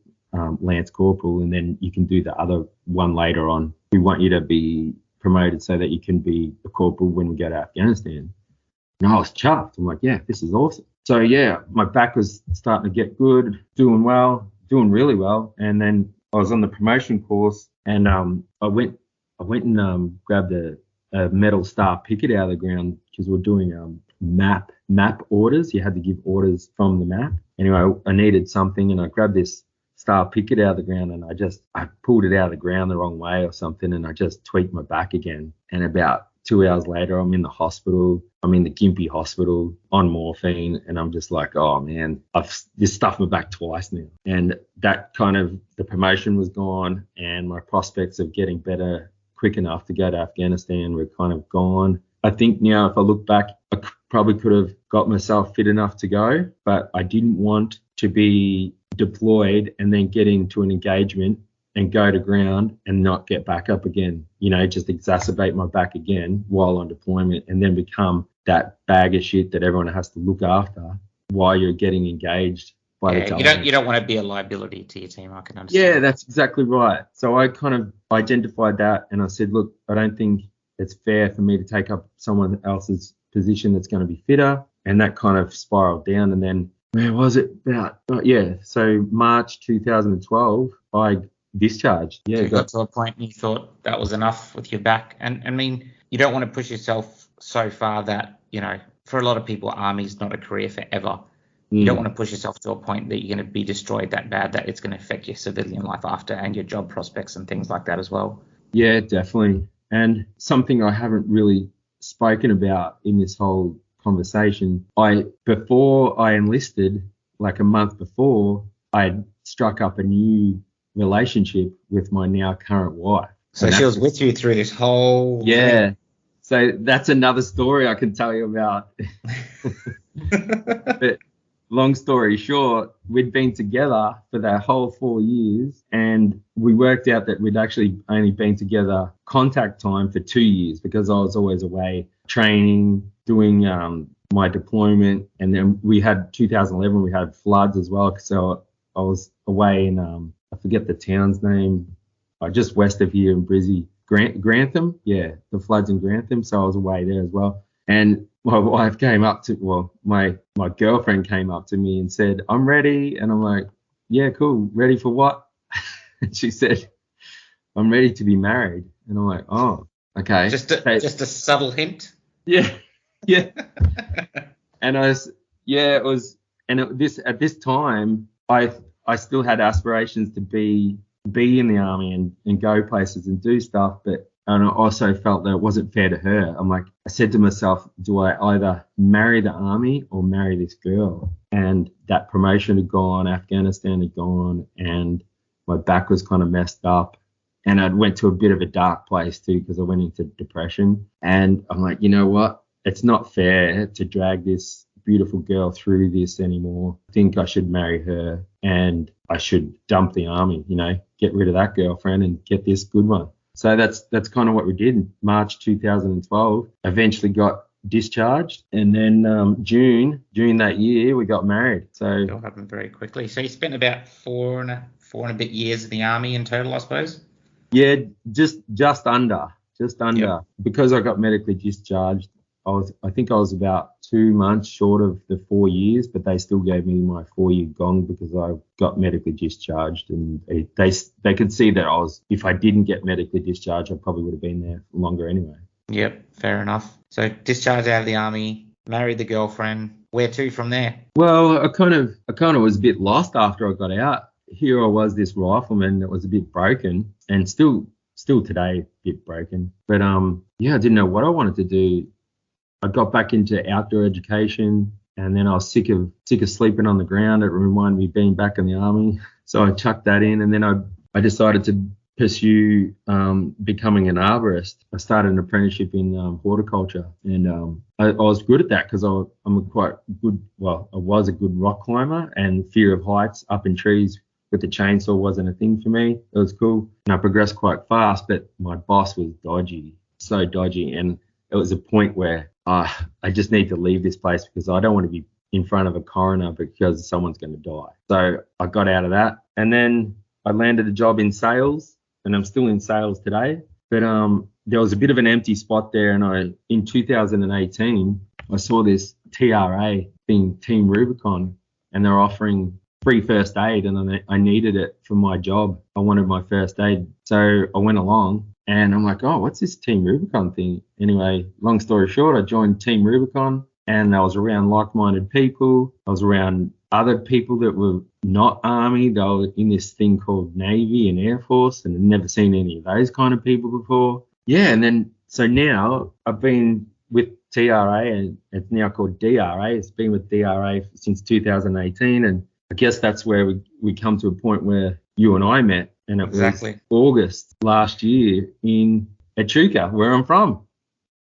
C: Lance Corporal, and then you can do the other one later on. We want you to be promoted so that you can be a corporal when we go to Afghanistan. And I was chuffed. I'm like, yeah, this is awesome. So my back was starting to get good, doing really well. And then I was on the promotion course, and I went and grabbed a metal star picket out of the ground because we're doing map orders. You had to give orders from the map. Anyway, I needed something, and I grabbed this star picket out of the ground, and I pulled it out of the ground the wrong way or something, and I just tweaked my back again. And about 2 hours later, I'm in the hospital. I'm in the Gympie hospital on morphine, and I'm just like, oh man, I've just stuffed my back twice now. And that kind of, the promotion was gone, and my prospects of getting better quick enough to go to Afghanistan were kind of gone. I think now if I look back, I probably could have got myself fit enough to go, but I didn't want to be deployed and then get into an engagement and go to ground and not get back up again, just exacerbate my back again while on deployment, and then become that bag of shit that everyone has to look after while you're getting engaged by the time.
B: You don't want to be a liability to your team, I can understand.
C: Yeah, that's exactly right. So I kind of identified that, and I said, look, I don't think it's fair for me to take up someone else's position that's going to be fitter, and that kind of spiraled down. And then where was it? So March 2012, I discharged.
B: So you got to a point and you thought that was enough with your back. And I mean, you don't want to push yourself so far that, for a lot of people, army's not a career forever. You don't want to push yourself to a point that you're going to be destroyed that bad that it's going to affect your civilian life after and your job prospects and things like that as well.
C: Yeah, definitely. And something I haven't really spoken about in this whole conversation, before I enlisted, like a month before, I had struck up a new relationship with my now current wife.
B: So she was with you through this whole
C: yeah.
B: thing.
C: So that's another story I can tell you about. But long story short, we'd been together for that whole 4 years, and we worked out that we'd actually only been together contact time for 2 years because I was always away training, doing my deployment, and then we had 2011, we had floods as well. So I was away in, I forget the town's name, just west of here in Brizzy, Grantham. Yeah, the floods in Grantham. So I was away there as well. And my wife came up to, well, my girlfriend came up to me and said, I'm ready. And I'm like, yeah, cool. Ready for what? And she said, I'm ready to be married. And I'm like, oh, okay.
B: Just a subtle hint.
C: Yeah. Yeah. And at this time, I still had aspirations to be in the army and go places and do stuff, and I also felt that it wasn't fair to her. I said to myself, do I either marry the army or marry this girl? And that promotion had gone, Afghanistan had gone, and my back was kind of messed up. And I went to a bit of a dark place too because I went into depression. And I'm like, you know what? It's not fair to drag this beautiful girl through this anymore. I think I should marry her and I should dump the army, get rid of that girlfriend and get this good one. So that's kind of what we did in March 2012. Eventually got discharged, and then June that year we got married. So
B: it all happened very quickly. So you spent about four and a bit years in the army in total, I suppose.
C: Yeah, just under. Yep. Because I got medically discharged. I think I was about 2 months short of the 4 years, but they still gave me my 4-year gong because I got medically discharged, and they could see that if I didn't get medically discharged, I probably would have been there longer anyway.
B: Yep, fair enough. So discharged out of the army, married the girlfriend. Where to from there?
C: Well, I kind of was a bit lost after I got out. Here I was, this rifleman that was a bit broken, and still today a bit broken. But I didn't know what I wanted to do. I got back into outdoor education, and then I was sick of sleeping on the ground. It reminded me of being back in the army. So I chucked that in, and then I decided to pursue becoming an arborist. I started an apprenticeship in horticulture, and I was good at that because I was a good rock climber, and fear of heights up in trees with the chainsaw wasn't a thing for me. It was cool, and I progressed quite fast, but my boss was so dodgy, and it was a point where I just need to leave this place because I don't want to be in front of a coroner because someone's going to die. So I got out of that, and then I landed a job in sales, and I'm still in sales today. But there was a bit of an empty spot there, and in 2018 I saw this TRA thing, Team Rubicon, and they're offering free first aid, and I needed it for my job. I wanted my first aid, so I went along. And I'm like, oh, what's this Team Rubicon thing? Anyway, long story short, I joined Team Rubicon, and I was around like-minded people. I was around other people that were not Army. They were in this thing called Navy and Air Force, and I'd never seen any of those kind of people before. Yeah, and then so now I've been with TRA, and it's now called DRA. It's been with DRA since 2018, and I guess that's where we come to a point where you and I met. And it was August last year in Echuca, where I'm from.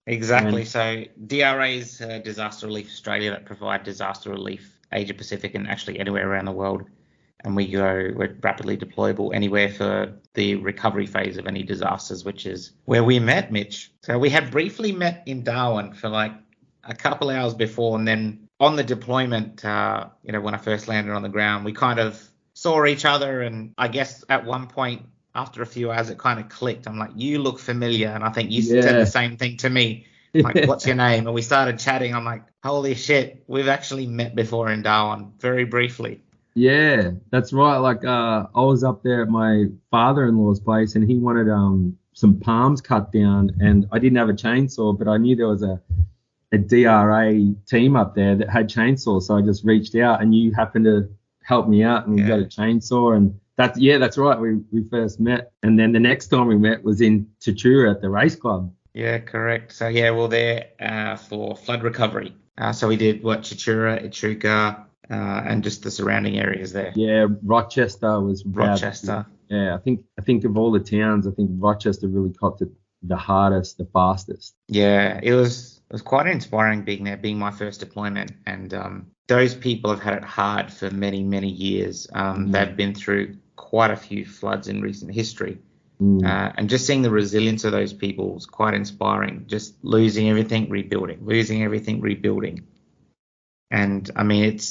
B: Exactly. So DRA is Disaster Relief Australia that provide disaster relief Asia Pacific and actually anywhere around the world. And we're rapidly deployable anywhere for the recovery phase of any disasters, which is where we met, Mitch. So we had briefly met in Darwin for like a couple hours before, and then on the deployment, when I first landed on the ground, we kind of saw each other, and I guess at one point after a few hours it kind of clicked. I'm like, you look familiar, and I think you said the same thing to me. Like, what's your name? And we started chatting. I'm like, holy shit, we've actually met before in Darwin, very briefly.
C: Yeah, that's right. Like I was up there at my father-in-law's place, and he wanted some palms cut down, and I didn't have a chainsaw, but I knew there was a DRA team up there that had chainsaws, so I just reached out, and you happened to help me out, and we got a chainsaw, and that's right. We first met, and then the next time we met was in Tatura at the race club.
B: Yeah, correct. So we're there for flood recovery. So we did Tatura, Echuca, and just the surrounding areas there.
C: Yeah, Rochester was bad.
B: Rochester.
C: Yeah, I think of all the towns, I think Rochester really copped it the hardest, the fastest.
B: Yeah, it was quite inspiring being there, being my first deployment. And those people have had it hard for many, many years. They've been through quite a few floods in recent history. And just seeing the resilience of those people was quite inspiring. Just losing everything, rebuilding. And I mean, it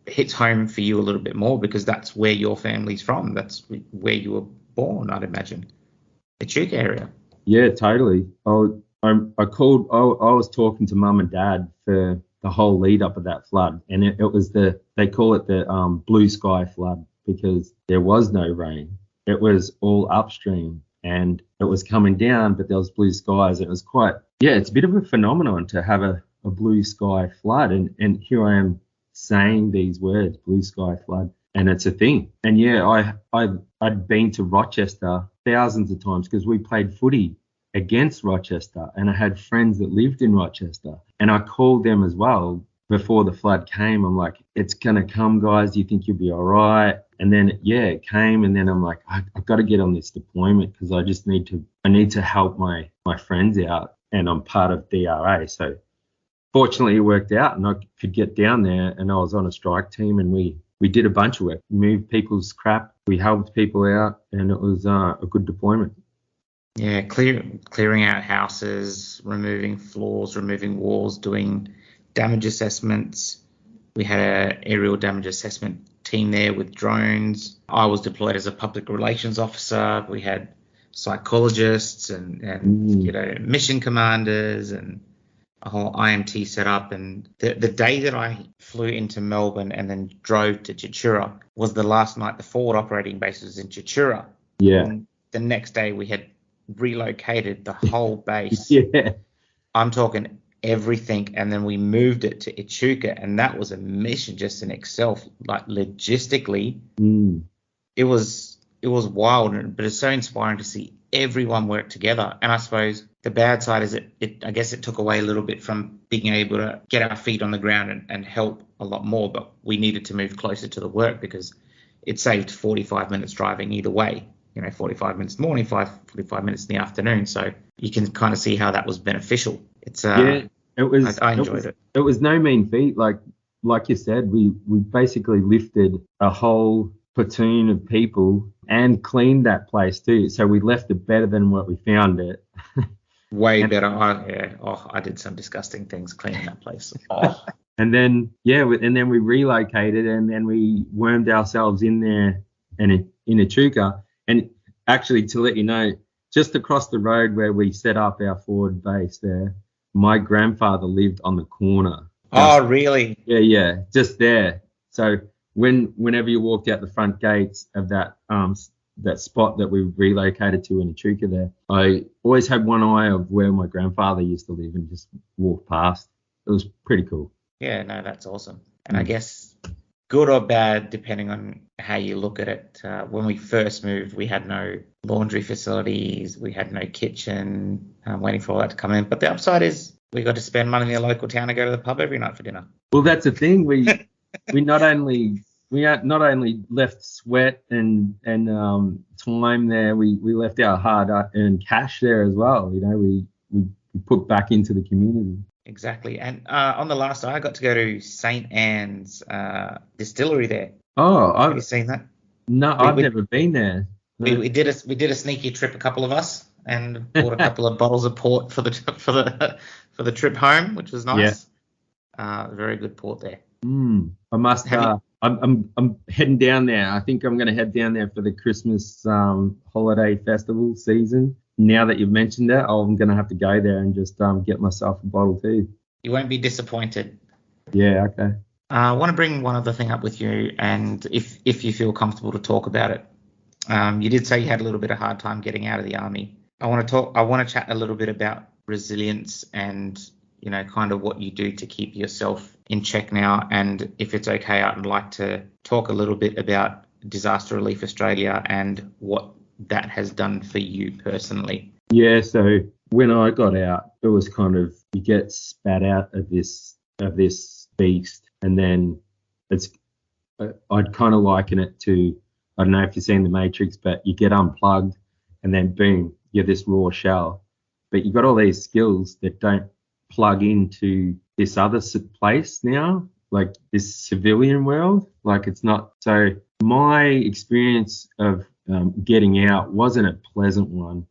B: hits home for you a little bit more because that's where your family's from. That's where you were born, I'd imagine. The Echuca area.
C: Yeah, totally. I was talking to mum and dad for the whole lead up of that flood, and it was they call it the blue sky flood because there was no rain. It was all upstream and it was coming down, but there was blue skies. It was it's a bit of a phenomenon to have a blue sky flood, and here I am saying these words, blue sky flood, and it's a thing. And yeah, I'd been to Rochester thousands of times because we played footy against Rochester, and I had friends that lived in Rochester, and I called them as well before the flood came. I'm like, it's gonna come, guys. Do you think you'll be all right? And then it came, and then I'm like, I've got to get on this deployment because I need to help my friends out, and I'm part of DRA. So fortunately, it worked out, and I could get down there, and I was on a strike team, and we did a bunch of work, moved people's crap, we helped people out, and it was a good deployment.
B: Yeah, clearing out houses, removing floors, removing walls, doing damage assessments. We had an aerial damage assessment team there with drones. I was deployed as a public relations officer. We had psychologists and mission commanders and a whole IMT set up. And the day that I flew into Melbourne and then drove to Chichura was the last night the forward operating base was in Chichura.
C: Yeah.
B: And the next day we had relocated the whole base.
C: Yeah.
B: I'm talking everything, and then we moved it to Echuca, and that was a mission just in itself. Like logistically, it was wild, but it's so inspiring to see everyone work together. And I suppose the bad side is I guess it took away a little bit from being able to get our feet on the ground and help a lot more, but we needed to move closer to the work because it saved 45 minutes driving either way. 45 minutes in the morning, 45 minutes in the afternoon. So you can kind of see how that was beneficial. It's it was. I enjoyed it.
C: It was no mean feat. Like you said, we basically lifted a whole platoon of people and cleaned that place too. So we left it better than what we found it.
B: Way better. I did some disgusting things cleaning that place.
C: And then we relocated, and then we wormed ourselves in there and in Echuca. And actually, to let you know, just across the road where we set up our forward base there, my grandfather lived on the corner.
B: Oh, really?
C: Yeah, just there. So whenever you walked out the front gates of that spot that we relocated to in Echuca there, I always had one eye of where my grandfather used to live and just walk past. It was pretty cool.
B: Yeah, no, that's awesome. And I guess good or bad, depending on how you look at it. When we first moved, we had no laundry facilities, we had no kitchen, waiting for all that to come in. But the upside is we got to spend money in the local town and go to the pub every night for dinner.
C: Well, that's the thing. We not only left sweat and time there, we left our hard-earned cash there as well. We put back into the community.
B: Exactly. And on the last day, I got to go to St. Anne's distillery there.
C: Oh,
B: have you seen that?
C: No, I've never been there. No.
B: We did a sneaky trip, a couple of us, and bought a couple of bottles of port for the trip home, which was nice. Yeah. Very good port there.
C: I must. I'm heading down there. I think I'm going to head down there for the Christmas holiday festival season. Now that you've mentioned that, I'm going to have to go there and just get myself a bottle too.
B: You won't be disappointed.
C: Yeah, okay.
B: I want to bring one other thing up with you, and if you feel comfortable to talk about it. You did say you had a little bit of hard time getting out of the army. I want to chat a little bit about resilience and, kind of what you do to keep yourself in check now. And if it's okay, I'd like to talk a little bit about Disaster Relief Australia and what that has done for you personally.
C: Yeah, so when I got out, it was kind of, you get spat out of this beast, and then I'd kind of liken it to, I don't know if you've seen The Matrix, but you get unplugged and then boom, you're this raw shell. But you've got all these skills that don't plug into this other place now, like this civilian world. Like it's not. So my experience of getting out wasn't a pleasant one.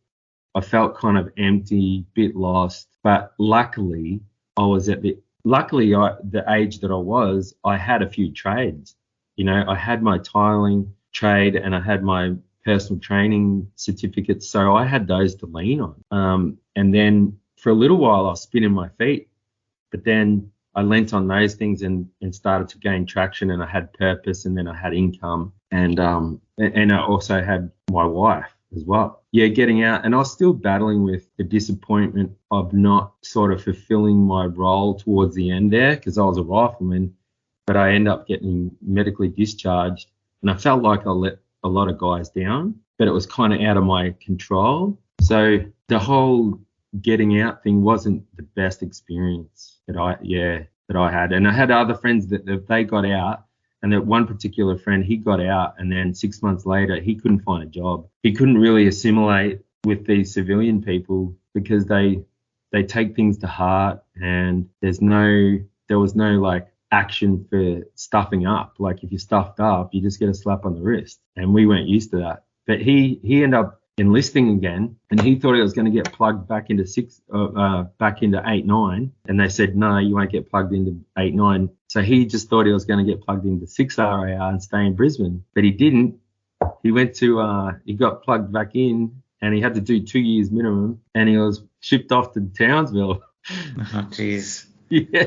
C: I felt kind of empty, bit lost, but luckily the age that I was, I had a few trades. You know, I had my tiling trade and I had my personal training certificates, so I had those to lean on. And then for a little while I was spinning my feet, but then I lent on those things and started to gain traction, and I had purpose, and then I had income, and I also had my wife as well. Yeah, getting out, and I was still battling with the disappointment of not sort of fulfilling my role towards the end there, because I was a rifleman, but I ended up getting medically discharged, and I felt like I let a lot of guys down, but it was kind of out of my control. So the whole getting out thing wasn't the best experience that I had. And I had other friends that they got out, and that one particular friend, he got out, and then 6 months later he couldn't find a job. He couldn't really assimilate with these civilian people because they take things to heart, and there was no like action for stuffing up. Like if you stuffed up, you just get a slap on the wrist, and we weren't used to that. But he ended up enlisting again, and he thought he was going to get plugged back into 8-9, and they said no, you won't get plugged into 8-9. So he just thought he was going to get plugged into 6 RAR and stay in Brisbane, but he didn't. He went to he got plugged back in, and he had to do 2 years minimum, and he was shipped off to Townsville.
B: Oh jeez.
C: Yeah.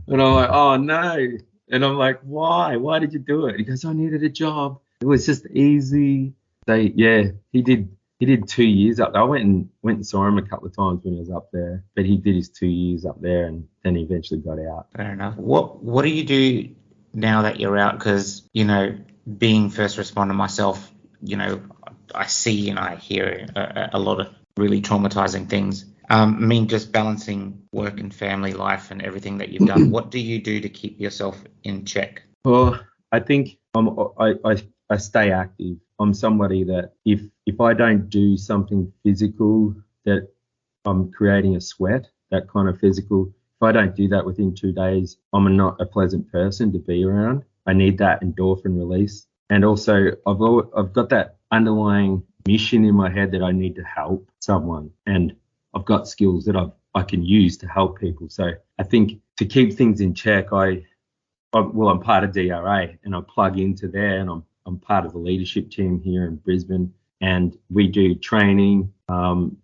C: And I'm like, oh no. And I'm like, why did you do it? He goes, I needed a job, it was just easy. He did 2 years up there. I went and saw him a couple of times when he was up there, but he did his 2 years up there, and then he eventually got out.
B: Fair enough. What do you do now that you're out? Because, you know, being first responder myself, you know, I see and I hear a lot of really traumatizing things. I mean, just balancing work and family life and everything that you've done. What do you do to keep yourself in check?
C: Well, I think I stay active. I'm somebody that if I don't do something physical, that I'm creating a sweat, that kind of physical. If I don't do that within 2 days, I'm not a pleasant person to be around. I need that endorphin release. And also I've got that underlying mission in my head that I need to help someone, and I've got skills that I can use to help people. So I think to keep things in check, I'm part of DRA, and I plug into there, and I'm part of the leadership team here in Brisbane, and we do training,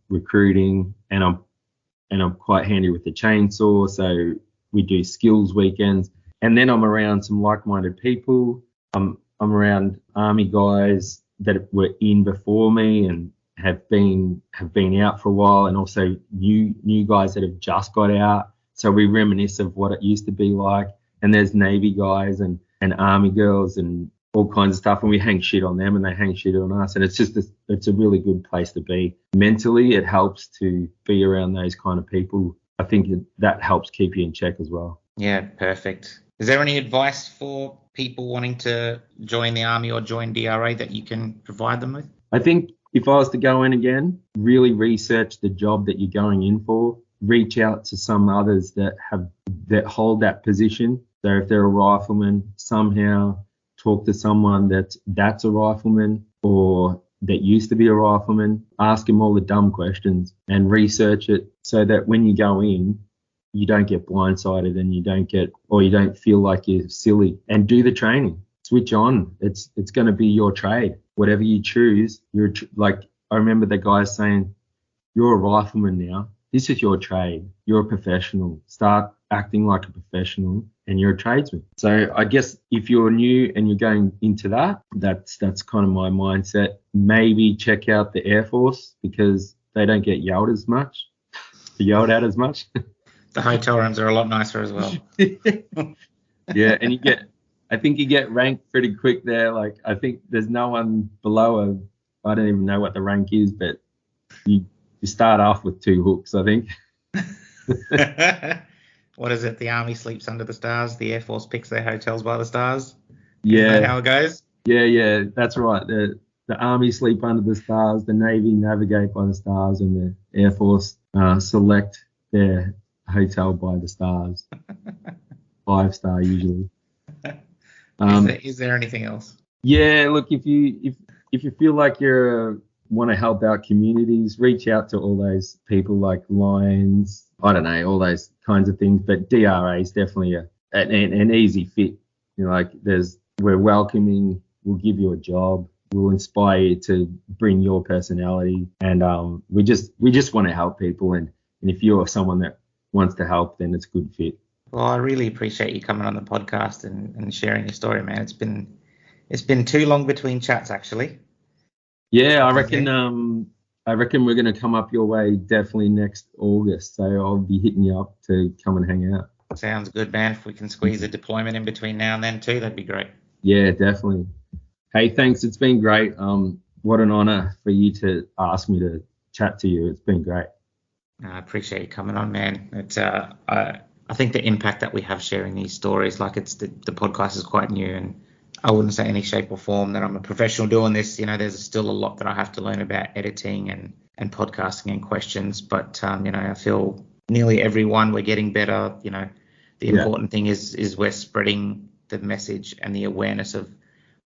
C: recruiting, and I'm quite handy with the chainsaw, so we do skills weekends. And then I'm around some like-minded people. I'm around army guys that were in before me and have been out for a while, and also new guys that have just got out. So we reminisce of what it used to be like. And there's Navy guys and Army girls and all kinds of stuff, and we hang shit on them and they hang shit on us, and it's a really good place to be. Mentally, it helps to be around those kind of people. I think that helps keep you in check as well.
B: Yeah, perfect. Is there any advice for people wanting to join the Army or join DRA that you can provide them with?
C: I think if I was to go in again, really research the job that you're going in for. Reach out to some others that hold that position. So if they're a rifleman, somehow talk to someone that's a rifleman or that used to be a rifleman. Ask them all the dumb questions and research it so that when you go in, you don't get blindsided and you don't feel like you're silly. And do the training. Switch on. It's going to be your trade. Whatever you choose, I remember the guy saying, you're a rifleman now. This is your trade. You're a professional. Start acting like a professional, and you're a tradesman. So I guess if you're new and you're going into that's kind of my mindset. Maybe check out the Air Force because they don't get yelled at as much.
B: The hotel rooms are a lot nicer as well.
C: Yeah, and I think you get ranked pretty quick there. Like I think there's no one below I don't even know what the rank is, but you start off with 2 hooks, I think.
B: What is it? The Army sleeps under the stars. The Air Force picks their hotels by the stars. Isn't that how it goes?
C: Yeah, that's right. The Army sleep under the stars, the Navy navigate by the stars, and the Air Force select their hotel by the stars. 5-star usually.
B: Is there anything else?
C: Yeah, look, if you feel like you want to help out communities, reach out to all those people like Lions, I don't know, all those kinds of things. But DRA is definitely an easy fit. You know, like we're welcoming, we'll give you a job, we'll inspire you to bring your personality, and we just want to help people. And if you're someone that wants to help, then it's a good fit.
B: Well, I really appreciate you coming on the podcast and sharing your story, man. It's been too long between chats, actually.
C: Yeah, I reckon we're going to come up your way definitely next August. So I'll be hitting you up to come and hang out.
B: Sounds good, man. If we can squeeze a deployment in between now and then too, that'd be great.
C: Yeah, definitely. Hey, thanks. It's been great. What an honor for you to ask me to chat to you. It's been great.
B: I appreciate you coming on, man. It's I think the impact that we have sharing these stories, like the podcast is quite new, and I wouldn't say any shape or form that I'm a professional doing this. You know, there's still a lot that I have to learn about editing and podcasting and questions. But, you know, I feel nearly everyone we're getting better. You know, the important thing is we're spreading the message and the awareness of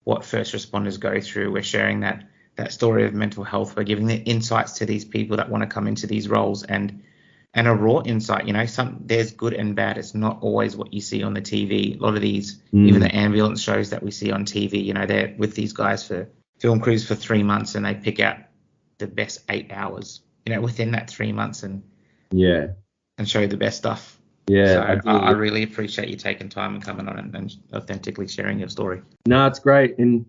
B: what first responders go through. We're sharing that story of mental health. We're giving the insights to these people that want to come into these roles and a raw insight. You know, there's good and bad. It's not always what you see on the TV. A lot of these, even the ambulance shows that we see on TV, you know, they're with these guys for film crews for 3 months, and they pick out the best 8 hours, you know, within that 3 months and show the best stuff. Yeah. So I really appreciate you taking time and coming on and authentically sharing your story.
C: No, it's great. And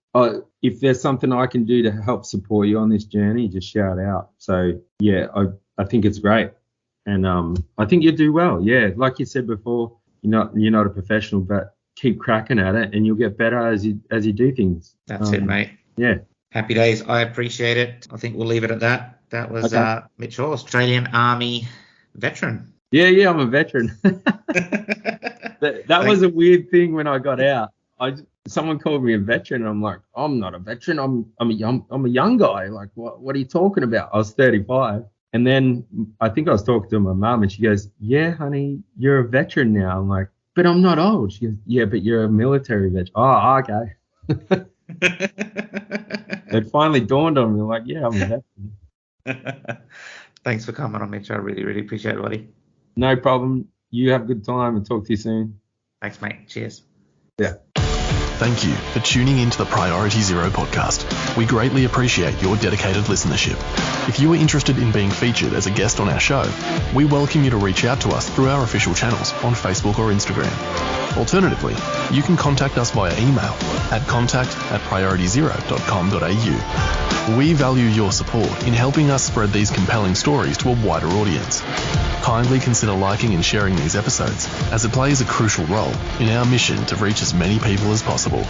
C: if there's something I can do to help support you on this journey, just shout out. So yeah, I think it's great. And I think you do well. Yeah, like you said before, you're not a professional, but keep cracking at it, and you'll get better as you do things.
B: That's it, mate.
C: Yeah.
B: Happy days. I appreciate it. I think we'll leave it at that. That was Mitch Haw, Australian Army veteran.
C: Yeah, I'm a veteran. that was a weird thing when I got out. Someone called me a veteran, and I'm like, I'm not a veteran. I'm a young guy. Like, what are you talking about? I was 35. And then I think I was talking to my mum, and she goes, yeah, honey, you're a veteran now. I'm like, but I'm not old. She goes, yeah, but you're a military veteran. Oh, okay. It finally dawned on me, like, yeah, I'm a veteran.
B: Thanks for coming on, Mitch. I really, really appreciate it, buddy.
C: No problem. You have a good time, and talk to you soon.
B: Thanks, mate. Cheers.
C: Yeah.
A: Thank you for tuning into the Priority Zero podcast. We greatly appreciate your dedicated listenership. If you are interested in being featured as a guest on our show, we welcome you to reach out to us through our official channels on Facebook or Instagram. Alternatively, you can contact us via email at contact@priorityzero.com.au. We value your support in helping us spread these compelling stories to a wider audience. Kindly consider liking and sharing these episodes, as it plays a crucial role in our mission to reach as many people as possible.